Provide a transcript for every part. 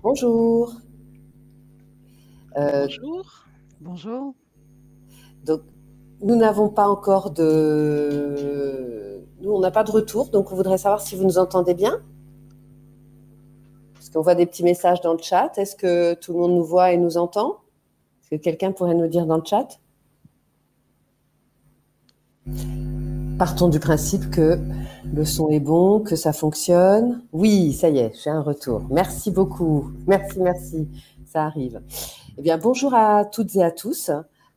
Bonjour. Euh, Bonjour, bonjour. donc, nous n'avons pas encore de... Nous, on n'a pas de retour, donc on voudrait savoir si vous nous entendez bien, parce qu'on voit des petits messages dans le chat. Est-ce que tout le monde nous voit et nous entend? Est-ce que quelqu'un pourrait nous dire dans le chat? Partons du principe que le son est bon, que ça fonctionne. Oui, ça y est, j'ai un retour. Merci beaucoup. Merci, merci. Ça arrive. Eh bien, bonjour à toutes et à tous.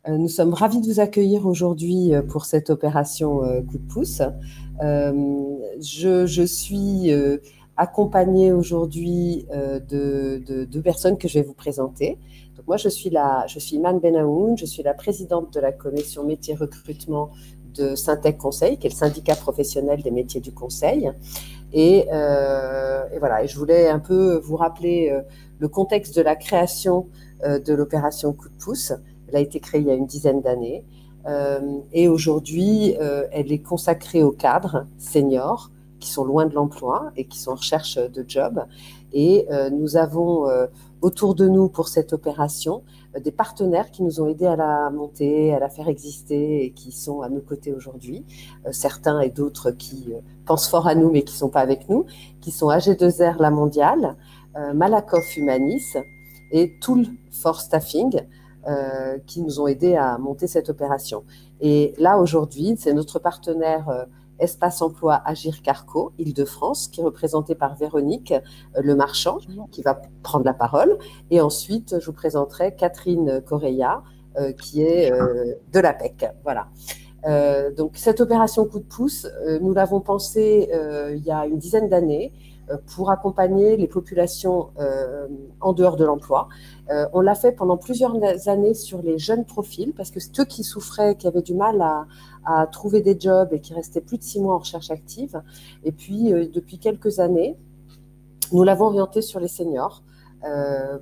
Nous sommes ravis de vous accueillir aujourd'hui pour cette opération coup de pouce. Je suis accompagnée aujourd'hui de deux personnes que je vais vous présenter. Donc moi, je suis Iman Benaoun, je suis la présidente de la commission métier recrutement de Syntec Conseil, qui est le syndicat professionnel des métiers du conseil. Et voilà, et je voulais un peu vous rappeler le contexte de la création de l'opération Coup de pouce. Elle a été créée il y a une dizaine d'années. Et aujourd'hui, elle est consacrée aux cadres seniors qui sont loin de l'emploi et qui sont en recherche de job. Et nous avons autour de nous pour cette opération des partenaires qui nous ont aidés à la monter, à la faire exister et qui sont à nos côtés aujourd'hui. Certains et d'autres qui pensent fort à nous mais qui ne sont pas avec nous, qui sont AG2R La Mondiale, Malakoff Humanis et Tool for Staffing, qui nous ont aidés à monter cette opération. Et là, aujourd'hui, c'est notre partenaire Espace Emploi Agir Carco, Île-de-France, qui est représenté par Véronique Le Marchand, qui va prendre la parole. Et ensuite, je vous présenterai Catherine Correia, qui est de l'APEC. Voilà. Donc cette opération coup de pouce, nous l'avons pensée il y a une dizaine d'années pour accompagner les populations en dehors de l'emploi. On l'a fait pendant plusieurs années sur les jeunes profils parce que ceux qui souffraient, qui avaient du mal à trouver des jobs et qui restaient plus de 6 mois en recherche active. Et puis depuis quelques années, nous l'avons orienté sur les seniors.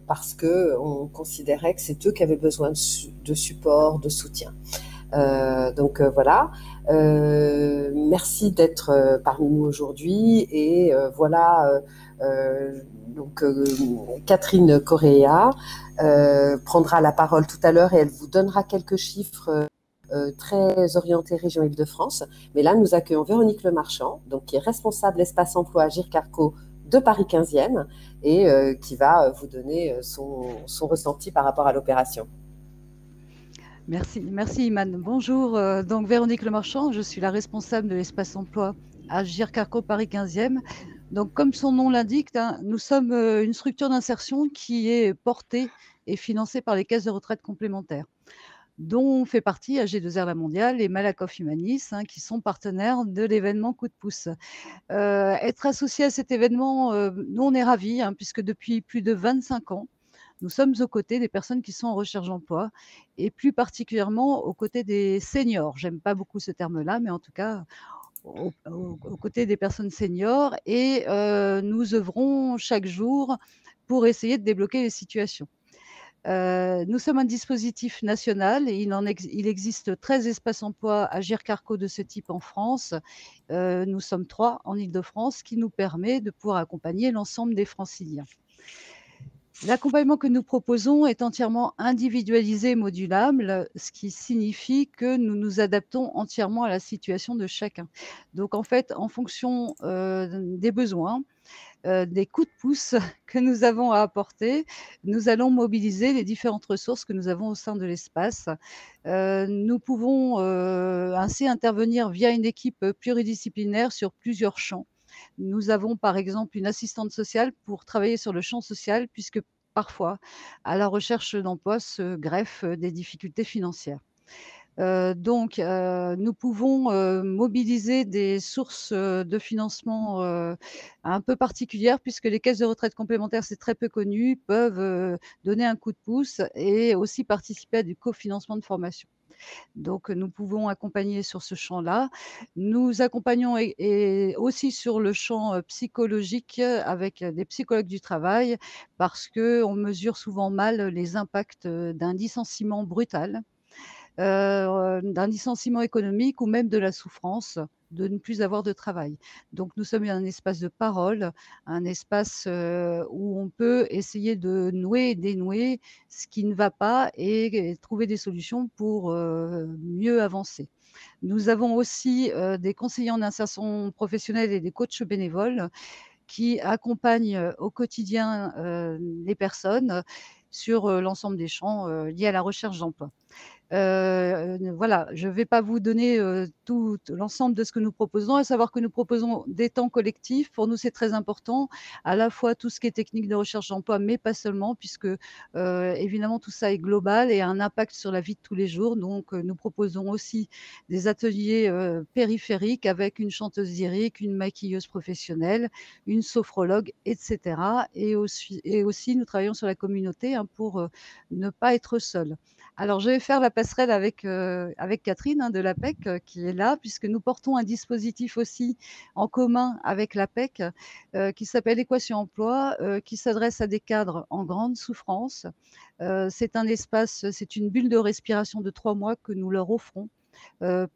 Parce qu'on considérait que c'est eux qui avaient besoin de support, de soutien. Donc voilà. Merci d'être parmi nous aujourd'hui. Et voilà. Donc Catherine Correa prendra la parole tout à l'heure et elle vous donnera quelques chiffres très orientés région Île-de-France. Mais là, nous accueillons Véronique Lemarchand, donc qui est responsable espace emploi Agir Carco de Paris 15e et qui va vous donner son ressenti par rapport à l'opération. Merci Iman. Bonjour, donc Véronique Lemarchand, je suis la responsable de l'espace emploi Agir Carco Paris 15e. Donc comme son nom l'indique, nous sommes une structure d'insertion qui est portée et financée par les caisses de retraite complémentaires, dont fait partie AG2R La Mondiale et Malakoff Humanis, qui sont partenaires de l'événement Coup de pouce. Être associé à cet événement, nous on est ravis, puisque depuis plus de 25 ans, nous sommes aux côtés des personnes qui sont en recherche d'emploi et plus particulièrement aux côtés des seniors. J'aime pas beaucoup ce terme-là, mais en tout cas aux côtés des personnes seniors et nous œuvrons chaque jour pour essayer de débloquer les situations. Nous sommes un dispositif national et il existe 13 espaces emploi Agir Carco de ce type en France. Nous sommes 3 en Île-de-France, qui nous permet de pouvoir accompagner l'ensemble des Franciliens. L'accompagnement que nous proposons est entièrement individualisé et modulable, ce qui signifie que nous nous adaptons entièrement à la situation de chacun. Donc en fait, en fonction des besoins, des coups de pouce que nous avons à apporter, nous allons mobiliser les différentes ressources que nous avons au sein de l'espace. Nous pouvons ainsi intervenir via une équipe pluridisciplinaire sur plusieurs champs. Nous avons par exemple une assistante sociale pour travailler sur le champ social, puisque parfois, à la recherche d'emploi se greffent des difficultés financières. Donc, nous pouvons mobiliser des sources de financement un peu particulières, puisque les caisses de retraite complémentaires, c'est très peu connu, peuvent donner un coup de pouce et aussi participer à du cofinancement de formation. Donc, nous pouvons accompagner sur ce champ-là. Nous accompagnons et aussi sur le champ psychologique avec des psychologues du travail, parce qu'on mesure souvent mal les impacts d'un licenciement brutal. d'un licenciement économique ou même de la souffrance de ne plus avoir de travail. Donc nous sommes un espace de parole, un espace où on peut essayer de nouer et dénouer ce qui ne va pas et trouver des solutions pour mieux avancer. Nous avons aussi des conseillers en insertion professionnelle et des coachs bénévoles qui accompagnent au quotidien les personnes sur l'ensemble des champs liés à la recherche d'emploi. Voilà, je ne vais pas vous donner tout l'ensemble de ce que nous proposons, à savoir que nous proposons des temps collectifs. Pour nous, c'est très important, à la fois tout ce qui est technique de recherche d'emploi, mais pas seulement, puisque évidemment tout ça est global et a un impact sur la vie de tous les jours. Donc, nous proposons aussi des ateliers périphériques avec une chanteuse lyrique, une maquilleuse professionnelle, une sophrologue, etc. Et aussi, nous travaillons sur la communauté pour ne pas être seul. Alors, je vais faire la passerelle avec Catherine de l'APEC qui est là, puisque nous portons un dispositif aussi en commun avec l'APEC qui s'appelle Équation Emploi, qui s'adresse à des cadres en grande souffrance. C'est un espace, c'est une bulle de respiration de 3 mois que nous leur offrons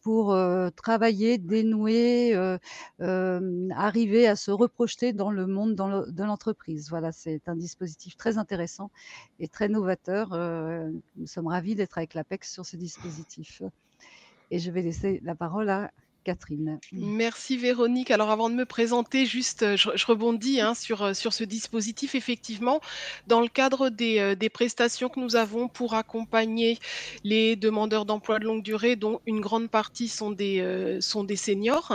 pour travailler, dénouer, arriver à se reprojeter dans le monde de l'entreprise. Voilà, c'est un dispositif très intéressant et très novateur. Nous sommes ravis d'être avec l'APEX sur ce dispositif. Et je vais laisser la parole à Catherine. Merci Véronique. Alors avant de me présenter, juste, je rebondis sur ce dispositif. Effectivement, dans le cadre des prestations que nous avons pour accompagner les demandeurs d'emploi de longue durée, dont une grande partie sont des seniors,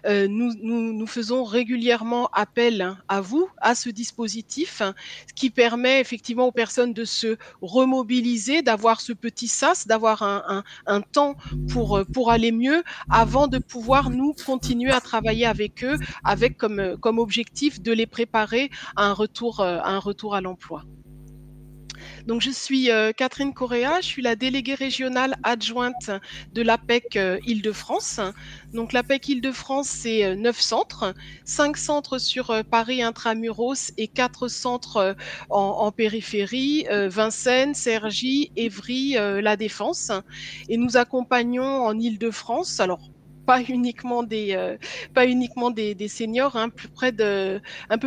nous faisons régulièrement appel à vous, à ce dispositif, ce qui permet effectivement aux personnes de se remobiliser, d'avoir ce petit sas, d'avoir un temps pour aller mieux avant de pouvoir nous continuer à travailler avec eux, avec comme objectif de les préparer à un retour à l'emploi. Donc, je suis Catherine Correa, je suis la déléguée régionale adjointe de l'APEC Île-de-France. Donc, l'APEC Île-de-France, c'est 9 centres, 5 centres sur Paris intramuros et 4 centres en périphérie, Vincennes, Cergy, Évry, La Défense. Et nous accompagnons en Île-de-France, alors pas uniquement des seniors, un peu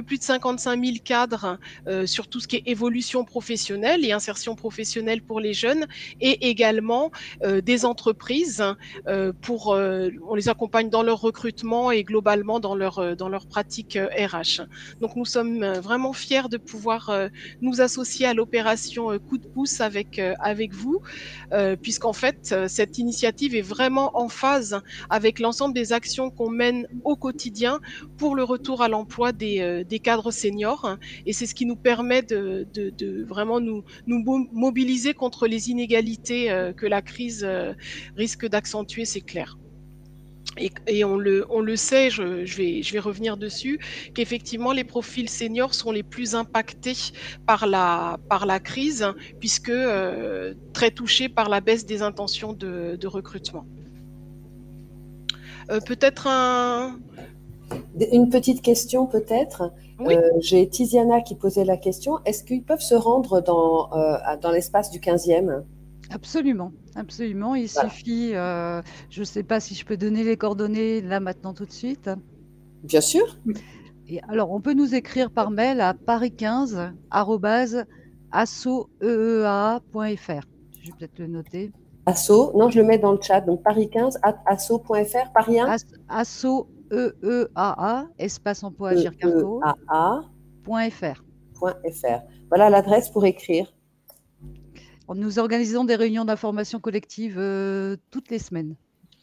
plus de 55 000 cadres sur tout ce qui est évolution professionnelle et insertion professionnelle pour les jeunes, et également des entreprises on les accompagne dans leur recrutement et globalement dans leur pratique RH. Donc nous sommes vraiment fiers de pouvoir nous associer à l'opération Coup de pouce avec vous, puisqu'en fait cette initiative est vraiment en phase avec l'ensemble des actions qu'on mène au quotidien pour le retour à l'emploi des cadres seniors. Et c'est ce qui nous permet de vraiment nous mobiliser contre les inégalités que la crise risque d'accentuer, c'est clair. Et on le sait, je vais revenir dessus, qu'effectivement les profils seniors sont les plus impactés par la crise, puisque très touchés par la baisse des intentions de recrutement. Peut-être une petite question peut-être. Oui. J'ai Tiziana qui posait la question. Est-ce qu'ils peuvent se rendre dans l'espace du 15e ? Absolument, absolument. Il suffit, je ne sais pas si je peux donner les coordonnées là maintenant tout de suite. Bien sûr. Et alors, on peut nous écrire par mail à paris15@asso.fr. Je vais peut-être le noter. Asso, non, je le mets dans le chat. Donc paris15@asso.fr, Paris 1. Asso, espace emploi Agir Carco. .fr. Voilà l'adresse pour écrire. Nous organisons des réunions d'information collective toutes les semaines.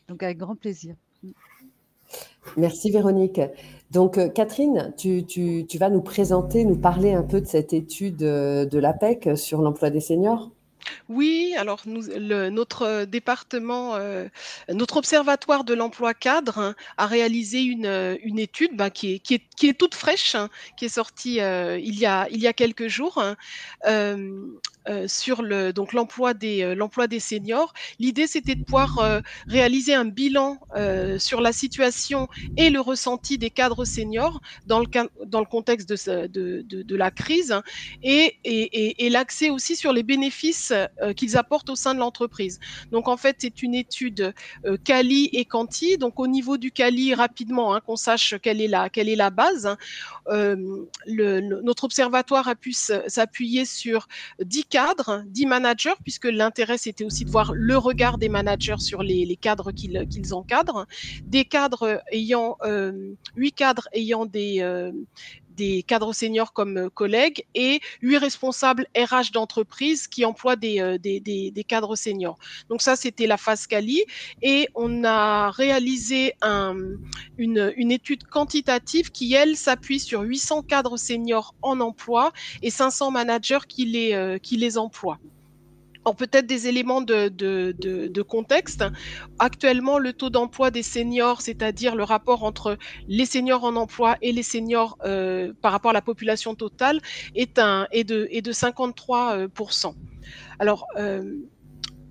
Donc, avec grand plaisir. Merci Véronique. Donc Catherine, tu vas nous présenter, nous parler un peu de cette étude de l'APEC sur l'emploi des seniors ? Oui, alors notre département, notre observatoire de l'emploi cadre a réalisé une étude qui est toute fraîche, qui est sortie il y a quelques jours, sur l'emploi des seniors. L'idée, c'était de pouvoir réaliser un bilan sur la situation et le ressenti des cadres seniors dans le contexte de la crise, et l'accès aussi sur les bénéfices qu'ils apportent au sein de l'entreprise. Donc en fait, c'est une étude quali et quanti. Donc au niveau du quali, rapidement, qu'on sache quelle est la base. Notre observatoire a pu s'appuyer sur 10 cadres, 10 managers, puisque l'intérêt c'était aussi de voir le regard des managers sur les cadres qu'ils encadrent, des cadres ayant 8 cadres ayant des cadres seniors comme collègues et 8 responsables RH d'entreprise qui emploient des cadres seniors. Donc ça, c'était la phase quali. Et on a réalisé une étude quantitative qui, elle, s'appuie sur 800 cadres seniors en emploi et 500 managers qui les emploient. Alors, peut-être des éléments de contexte. Actuellement, le taux d'emploi des seniors, c'est-à-dire le rapport entre les seniors en emploi et les seniors par rapport à la population totale, est de 53%. Alors,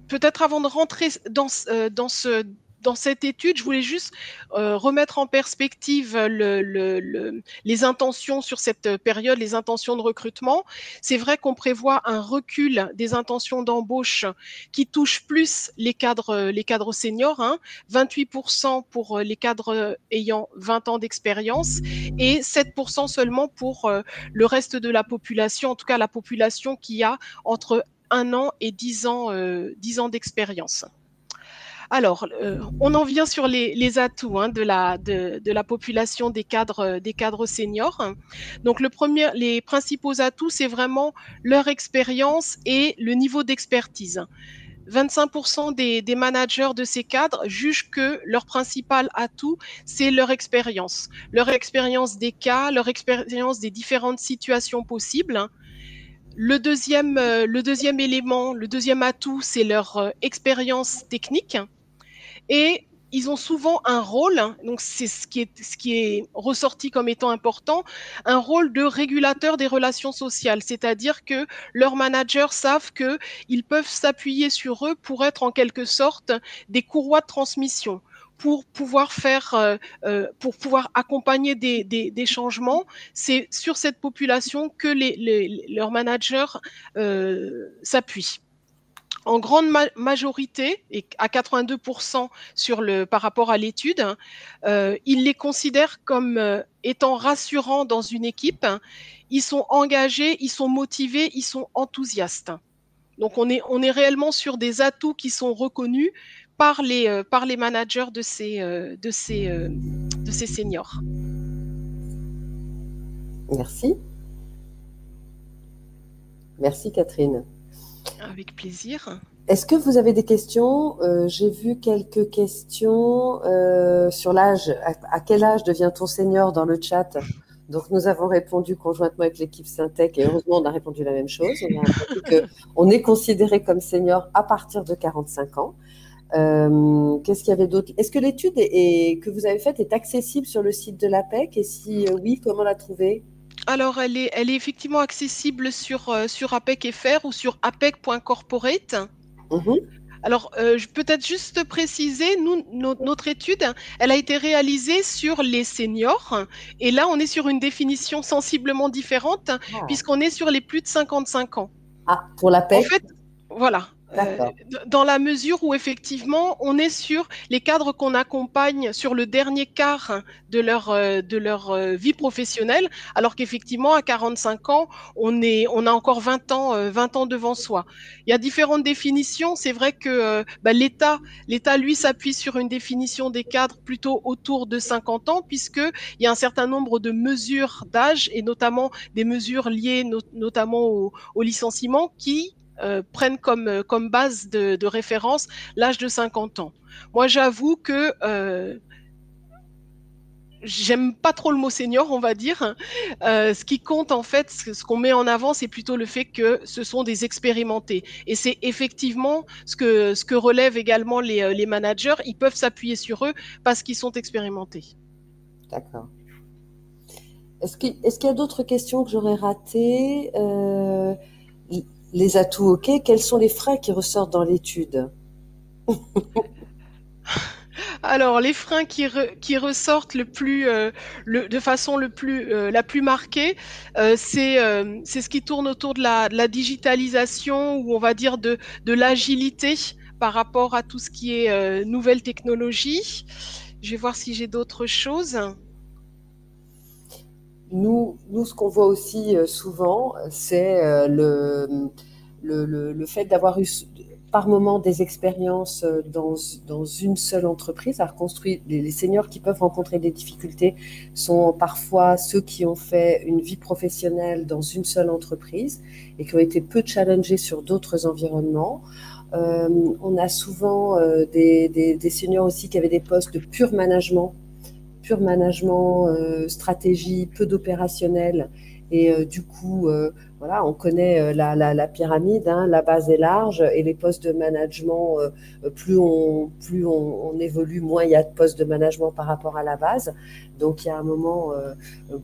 peut-être avant de rentrer dans cette étude, je voulais juste remettre en perspective les intentions sur cette période, les intentions de recrutement. C'est vrai qu'on prévoit un recul des intentions d'embauche qui touche plus les cadres seniors, 28% pour les cadres ayant 20 ans d'expérience et 7% seulement pour le reste de la population, en tout cas la population qui a entre 1 an et 10 ans d'expérience. Alors, on en vient sur les atouts de la population des cadres seniors. Donc, les principaux atouts, c'est vraiment leur expérience et le niveau d'expertise. 25% des managers de ces cadres jugent que leur principal atout, c'est leur expérience des cas, leur expérience des différentes situations possibles. Le deuxième élément, le deuxième atout, c'est leur expérience technique. Et ils ont souvent un rôle, donc c'est ce qui est ressorti comme étant important, un rôle de régulateur des relations sociales, c'est-à-dire que leurs managers savent qu'ils peuvent s'appuyer sur eux pour être en quelque sorte des courroies de transmission, pour pouvoir pour pouvoir accompagner des changements. C'est sur cette population que leurs managers s'appuient. En grande majorité, et à 82% par rapport à l'étude, ils les considèrent comme étant rassurants dans une équipe. Ils sont engagés, ils sont motivés, ils sont enthousiastes. Donc, on est réellement sur des atouts qui sont reconnus par les managers de ces seniors. Merci. Merci, Catherine. Avec plaisir. Est-ce que vous avez des questions? J'ai vu quelques questions sur l'âge. À quel âge devient-on senior dans le chat? Donc, nous avons répondu conjointement avec l'équipe Syntec et heureusement, on a répondu la même chose. On a répondu qu'on est considéré comme senior à partir de 45 ans. Qu'est-ce qu'il y avait d'autre? Est-ce que l'étude que vous avez faite est accessible sur le site de l'APEC? Et si oui, comment la trouver? Alors, elle est effectivement accessible sur APEC.fr ou sur apec.corporate. Alors, peut-être juste préciser, notre étude, elle a été réalisée sur les seniors. Et là, on est sur une définition sensiblement différente, puisqu'on est sur les plus de 55 ans. Ah, pour l'APEC? En fait, voilà. Dans la mesure où effectivement on est sur les cadres qu'on accompagne sur le dernier quart de leur vie professionnelle, alors qu'effectivement à 45 ans on a encore 20 ans devant soi. Il y a différentes définitions. C'est vrai que l'État lui s'appuie sur une définition des cadres plutôt autour de 50 ans, puisqu'il y a un certain nombre de mesures d'âge et notamment des mesures liées notamment au licenciement qui prennent comme base de référence l'âge de 50 ans. Moi, j'avoue que j'aime pas trop le mot senior, on va dire. Ce qui compte, en fait, ce qu'on met en avant, c'est plutôt le fait que ce sont des expérimentés. Et c'est effectivement ce que relèvent également les managers. Ils peuvent s'appuyer sur eux parce qu'ils sont expérimentés. D'accord. Est-ce qu'il y a d'autres questions que j'aurais ratées? Les atouts, ok. Quels sont les freins qui ressortent dans l'étude? Alors, les freins qui ressortent de façon la plus marquée, c'est ce qui tourne autour de la digitalisation ou on va dire de l'agilité par rapport à tout ce qui est nouvelles technologies. Je vais voir si j'ai d'autres choses. Nous, ce qu'on voit aussi souvent, c'est le fait d'avoir eu par moment des expériences dans une seule entreprise. À reconstruire, les seniors qui peuvent rencontrer des difficultés sont parfois ceux qui ont fait une vie professionnelle dans une seule entreprise et qui ont été peu challengés sur d'autres environnements. On a souvent des seniors aussi qui avaient des postes de pur management, stratégie, peu d'opérationnel. Et du coup, voilà, on connaît la pyramide, hein, la base est large et les postes de management, plus on évolue, moins il y a de postes de management par rapport à la base. Donc il y a un moment,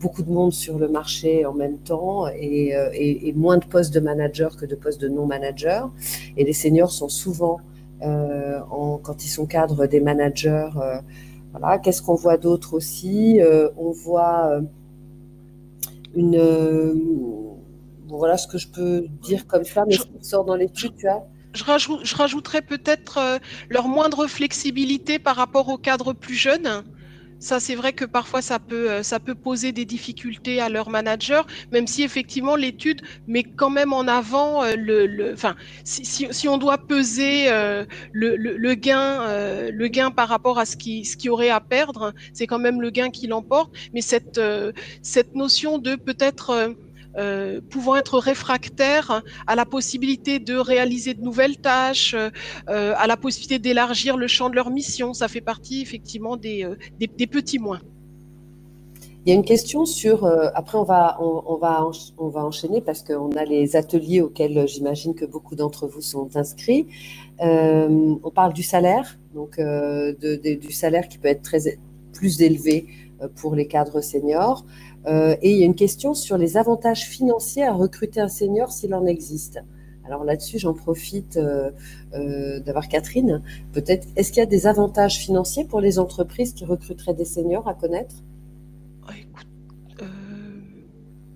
beaucoup de monde sur le marché en même temps et moins de postes de manager que de postes de non-manager. Et les seniors sont souvent, quand ils sont cadres, des managers. Voilà. Qu'est-ce qu'on voit d'autre aussi? On voit voilà ce que je peux dire comme ça, mais ce qui sort dans l'étude, tu vois. Je rajouterais peut-être leur moindre flexibilité par rapport aux cadres plus jeunes. Ça, c'est vrai que parfois, ça peut poser des difficultés à leur manager, même si effectivement l'étude met quand même en avant enfin, si on doit peser le gain par rapport à ce qui aurait à perdre, c'est quand même le gain qui l'emporte. Mais cette notion de peut-être pouvant être réfractaire à la possibilité de réaliser de nouvelles tâches, à la possibilité d'élargir le champ de leur mission. Ça fait partie effectivement des petits moins. Il y a une question sur. Après, on va enchaîner parce qu'on a les ateliers auxquels j'imagine que beaucoup d'entre vous sont inscrits. On parle du salaire, donc du salaire qui peut être plus élevé pour les cadres seniors. Et il y a une question sur les avantages financiers à recruter un senior s'il en existe. Alors là-dessus, j'en profite d'avoir Catherine. Peut-être, est-ce qu'il y a des avantages financiers pour les entreprises qui recruteraient des seniors à connaître? Oh, écoute,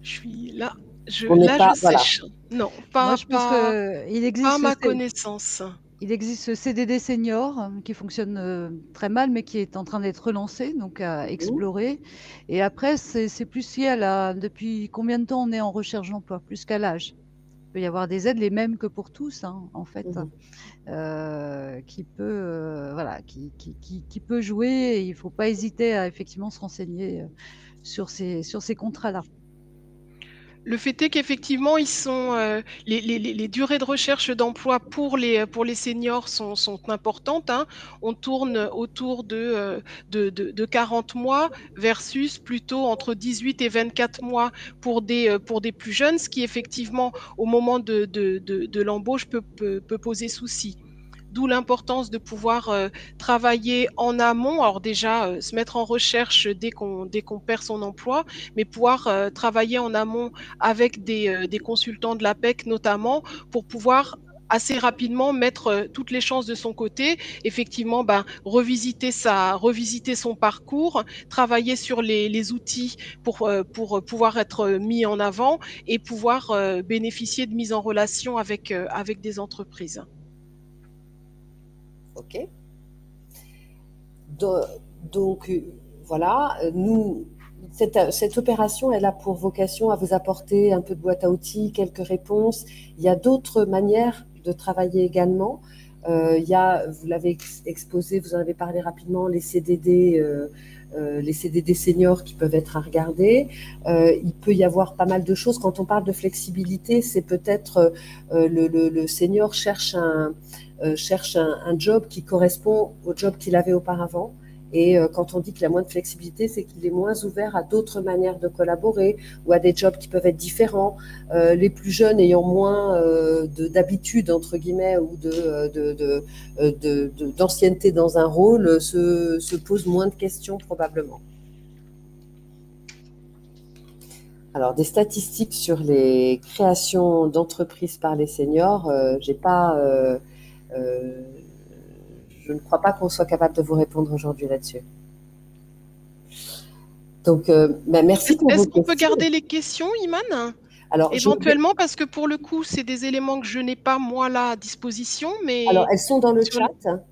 je suis là. Je sèche. Non, Moi, je pense qu'il existe pas à ma connaissance. Il existe ce CDD senior qui fonctionne très mal, mais qui est en train d'être relancé, donc à explorer. Et après, c'est plus lié à depuis combien de temps on est en recherche d'emploi, plus qu'à l'âge. Il peut y avoir des aides, les mêmes que pour tous, hein, en fait, qui peut jouer. Et il ne faut pas hésiter à effectivement se renseigner sur ces contrats-là. Le fait est qu'effectivement, ils sont les durées de recherche d'emploi pour les seniors sont importantes, hein. On tourne autour de 40 mois versus plutôt entre 18 et 24 mois pour des plus jeunes, ce qui effectivement, au moment de l'embauche, peut poser souci. D'où l'importance de pouvoir travailler en amont. Alors déjà, se mettre en recherche dès qu'on perd son emploi, mais pouvoir travailler en amont avec des consultants de l'APEC notamment pour pouvoir assez rapidement mettre toutes les chances de son côté, effectivement revisiter son parcours, travailler sur les outils pour pouvoir être mis en avant et pouvoir bénéficier de mise en relation avec des entreprises. Ok. Donc voilà, nous, cette opération, elle a pour vocation à vous apporter un peu de boîte à outils, quelques réponses. Il y a d'autres manières de travailler également. Il y a, vous l'avez exposé, vous en avez parlé rapidement, les CDD seniors qui peuvent être à regarder. Il peut y avoir pas mal de choses. Quand on parle de flexibilité, c'est peut-être le senior cherche un job qui correspond au job qu'il avait auparavant. Et quand on dit qu'il a moins de flexibilité, c'est qu'il est moins ouvert à d'autres manières de collaborer ou à des jobs qui peuvent être différents. Les plus jeunes ayant moins d'habitude, entre guillemets, ou d'ancienneté dans un rôle, se posent moins de questions probablement. Alors, des statistiques sur les créations d'entreprises par les seniors, je ne crois pas qu'on soit capable de vous répondre aujourd'hui là-dessus. Donc, merci pour vos Est-ce qu'on questions. peut garder les questions, Iman? Alors, éventuellement, parce que pour le coup, c'est des éléments que je n'ai pas moi là à disposition, mais alors elles sont dans le chat,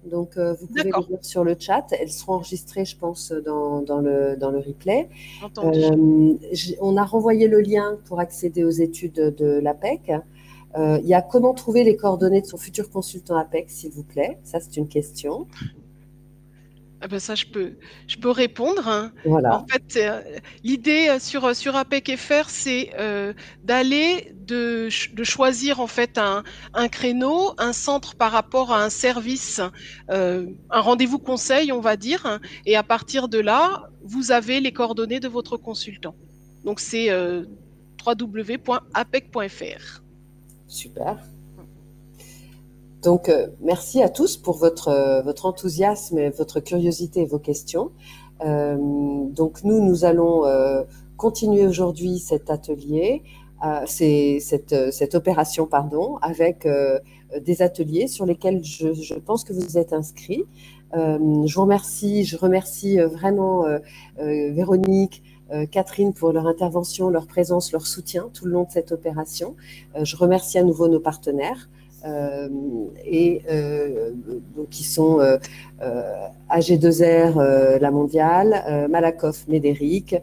donc vous pouvez les lire sur le chat. Elles seront enregistrées, je pense, dans le replay. On a renvoyé le lien pour accéder aux études de l'APEC. Il y a comment trouver les coordonnées de son futur consultant APEC, s'il vous plaît. Ça, c'est une question. Ah ben ça, je peux répondre, hein. Voilà. En fait, l'idée sur APEC FR, c'est d'aller, de choisir en fait un créneau, un centre par rapport à un service, un rendez-vous conseil, on va dire, et à partir de là, vous avez les coordonnées de votre consultant. Donc c'est www.apec.fr. Super. Donc, merci à tous pour votre enthousiasme, votre curiosité et vos questions. Donc, nous allons continuer aujourd'hui cet atelier, cette opération, pardon, avec des ateliers sur lesquels je pense que vous êtes inscrits. Je remercie vraiment Véronique, Catherine pour leur intervention, leur présence, leur soutien tout le long de cette opération. Je remercie à nouveau nos partenaires. Donc qui sont AG2R, la mondiale, Malakoff, Médéric,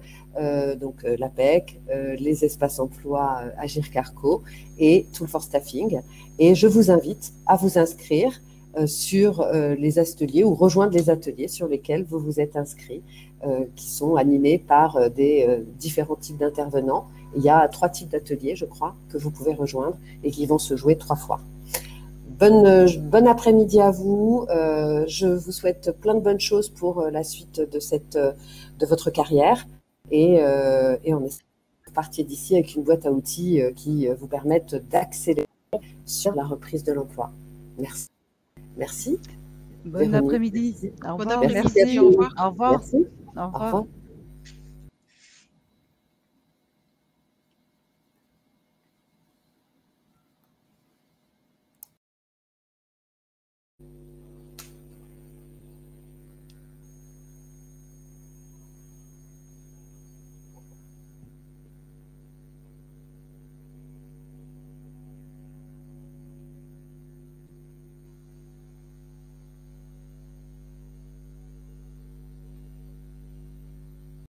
donc l'APEC, les espaces emploi Agir Carco et Tool for Staffing. Et je vous invite à vous inscrire sur les ateliers ou rejoindre les ateliers sur lesquels vous vous êtes inscrits, qui sont animés par des différents types d'intervenants. Il y a 3 types d'ateliers, je crois, que vous pouvez rejoindre et qui vont se jouer 3 fois. Bon après-midi à vous. Je vous souhaite plein de bonnes choses pour la suite de votre carrière et on espère que vous partiez d'ici avec une boîte à outils qui vous permette d'accélérer sur la reprise de l'emploi. Merci. Merci. Bon après-midi. Au revoir. Merci. Au revoir. Au revoir. Merci. Au revoir. Au revoir.